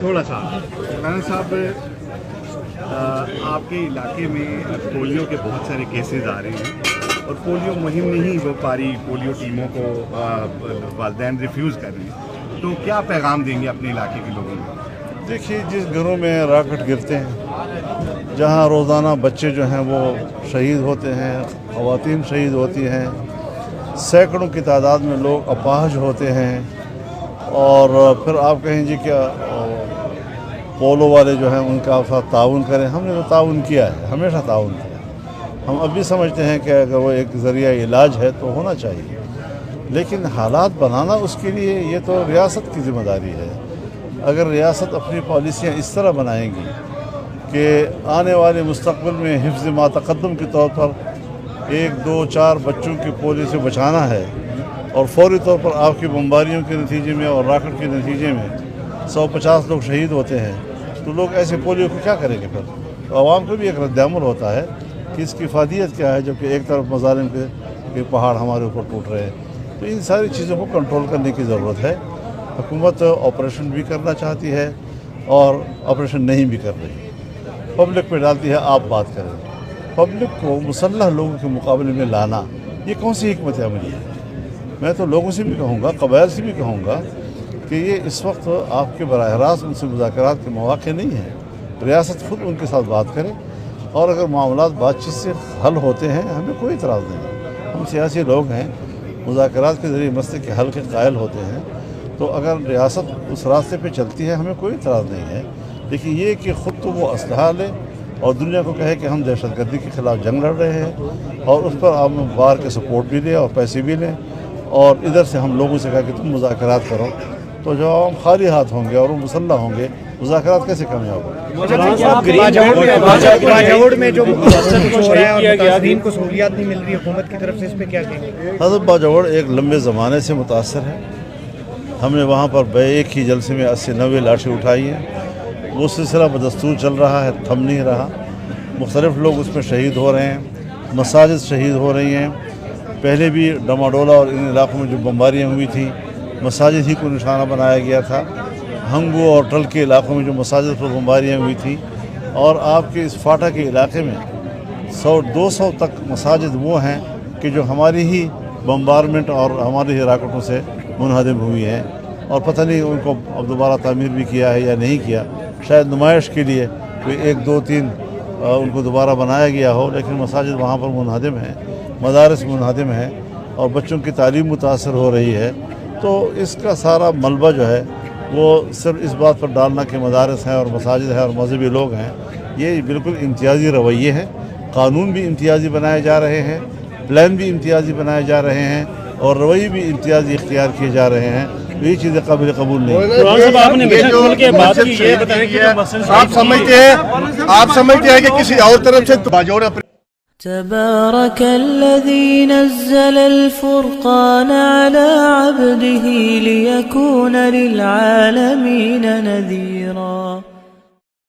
تھوڑا سا مولانا صاحب، آپ کے علاقے میں پولیو کے بہت سارے کیسز آ رہے ہیں اور پولیو مہم نہیں ہو پا رہی، پولیو ٹیموں کو والدین ریفیوز کر رہے ہیں، تو کیا پیغام دیں گے اپنے علاقے کے لوگوں کو؟ دیکھیے، جس گھروں میں راکٹ گرتے ہیں، جہاں روزانہ بچے جو ہیں وہ شہید ہوتے ہیں، خواتین شہید ہوتی ہیں، سینکڑوں کی تعداد میں لوگ اپاہج ہوتے ہیں، اور پھر آپ کہیں جی کیا پولو والے جو ہیں ان کا ساتھ تعاون کریں۔ ہم نے تو تعاون کیا ہے، ہمیشہ تعاون کیا ہے۔ ہم اب بھی سمجھتے ہیں کہ اگر وہ ایک ذریعہ علاج ہے تو ہونا چاہیے، لیکن حالات بنانا اس کے لیے یہ تو ریاست کی ذمہ داری ہے۔ اگر ریاست اپنی پالیسیاں اس طرح بنائیں گی کہ آنے والے مستقبل میں حفظ ما تقدم کے طور پر 1 2 4 بچوں کی پولیو سے بچانا ہے، اور فوری طور پر آپ کی بمباریوں کے نتیجے میں اور راکٹ کے نتیجے میں 150 لوگ شہید ہوتے ہیں، تو لوگ ایسے پولیو کو کیا کریں گے؟ پھر تو عوام کو بھی ایک رد عمل ہوتا ہے کہ اس کی افادیت کیا ہے، جبکہ ایک طرف مظالم کے پہاڑ ہمارے اوپر ٹوٹ رہے ہیں۔ تو ان ساری چیزوں کو کنٹرول کرنے کی ضرورت ہے۔ حکومت آپریشن بھی کرنا چاہتی ہے اور آپریشن نہیں بھی کر رہی، پبلک پہ ڈالتی ہے آپ بات کریں۔ پبلک کو مسلح لوگوں کے مقابلے میں لانا، یہ کون سی حکمت عملی ہے؟ میں تو لوگوں سے بھی کہوں گا، قبائل سے بھی کہوں گا کہ یہ اس وقت آپ کے براہ راست ان سے مذاکرات کے مواقع نہیں ہیں۔ ریاست خود ان کے ساتھ بات کرے، اور اگر معاملات بات چیت سے حل ہوتے ہیں ہمیں کوئی اعتراض نہیں ہے۔ ہم سیاسی لوگ ہیں، مذاکرات کے ذریعے مسئلے کے حل کے قائل ہوتے ہیں، تو اگر ریاست اس راستے پہ چلتی ہے ہمیں کوئی اعتراض نہیں ہے۔ لیکن یہ کہ خود تو وہ اسلحہ لے اور دنیا کو کہے کہ ہم دہشت گردی کے خلاف جنگ لڑ رہے ہیں، اور اس پر آپ باہر کے سپورٹ بھی لیں اور پیسے بھی لیں، اور ادھر سے ہم لوگوں سے کہا کہ تم مذاکرات کرو، تو جو عوام خالی ہاتھ ہوں گے اور وہ مسلح ہوں گے، مذاکرات کیسے کامیاب ہوں؟ باجوڑ میں جو ہو رہا ہے اور متاثرین کو سہولیات نہیں مل رہی حکومت کی طرف سے، اس پہ کیا کہیں گے؟ حضرت باجوڑ ایک لمبے زمانے سے متاثر ہے۔ ہم نے وہاں پر ایک ہی جلسے میں 80-90 لاٹھی اٹھائی ہیں۔ وہ سلسلہ بدستور چل رہا ہے، تھم نہیں رہا۔ مختلف لوگ اس میں شہید ہو رہے ہیں، مساجد شہید ہو رہی ہیں۔ پہلے بھی ڈماڈولا اور ان علاقوں میں جو بمباریاں ہوئی تھیں، مساجد ہی کو نشانہ بنایا گیا تھا۔ ہنگو اور ٹل کے علاقوں میں جو مساجد پر بمباریاں ہوئی تھیں، اور آپ کے اس فاٹا کے علاقے میں 100-200 تک مساجد وہ ہیں کہ جو ہماری ہی بمبارمنٹ اور ہماری ہی راکٹوں سے منہدم ہوئی ہیں، اور پتہ نہیں ان کو اب دوبارہ تعمیر بھی کیا ہے یا نہیں کیا۔ شاید نمائش کے لیے کوئی 1 2 3 ان کو دوبارہ بنایا گیا ہو، لیکن مساجد وہاں پر منہدم ہیں، مدارس منہدم ہیں، اور بچوں کی تعلیم متاثر ہو رہی ہے۔ تو اس کا سارا ملبہ جو ہے وہ صرف اس بات پر ڈالنا کہ مدارس ہیں اور مساجد ہیں اور مذہبی لوگ ہیں، یہ بالکل امتیازی رویے ہیں۔ قانون بھی امتیازی بنائے جا رہے ہیں، پلان بھی امتیازی بنائے جا رہے ہیں، اور رویے بھی امتیازی اختیار کیے جا رہے ہیں۔ یہ چیزیں قابل قبول نہیں۔ آپ سمجھتے ہیں کہ کسی اور طرف سے باجوڑ تبارك الذي نزل الفرقان على عبده ليكون للعالمين نذيرا